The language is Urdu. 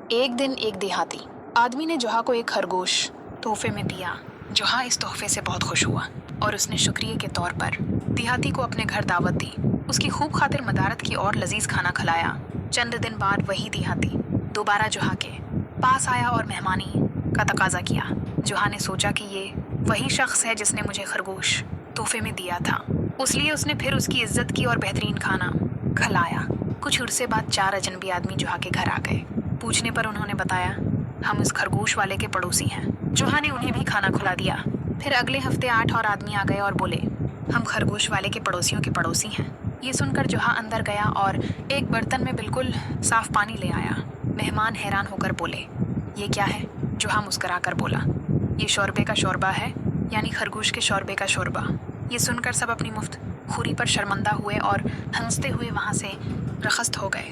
ایک دن ایک دیہاتی آدمی نے جوہا کو ایک خرگوش تحفے میں دیا۔ جوہا اس تحفے سے بہت خوش ہوا اور اس نے شکریہ کے طور پر دیہاتی کو اپنے گھر دعوت دی۔ اس کی خوب خاطر مدارت کی اور لذیذ کھانا کھلایا۔ چند دن بعد وہی دیہاتی دوبارہ جوہا کے پاس آیا اور مہمانی کا تقاضا کیا۔ جوہا نے سوچا کہ یہ وہی شخص ہے جس نے مجھے خرگوش تحفے میں دیا تھا، اس لیے اس نے پھر اس کی عزت کی اور بہترین کھانا کھلایا۔ کچھ عرصے بعد 4 اجنبی آدمی جوہا کے گھر آ گئے۔ پوچھنے پر انہوں نے بتایا، ہم اس خرگوش والے کے پڑوسی ہیں۔ جوہا نے انہیں بھی کھانا کھلا دیا۔ پھر اگلے ہفتے 8 اور آدمی آ گئے اور بولے، ہم خرگوش والے کے پڑوسیوں کے پڑوسی ہیں۔ یہ سن کر جوہا اندر گیا اور ایک برتن میں بالکل صاف پانی لے آیا۔ مہمان حیران ہو کر بولے، یہ کیا ہے؟ جوہا مسکرا کر بولا، یہ شوربے کا شوربہ ہے، یعنی خرگوش کے شوربے کا شوربہ۔ یہ سن کر سب اپنی مفت خوری پر شرمندہ ہوئے اور ہنستے ہوئے وہاں سے رخصت ہو گئے۔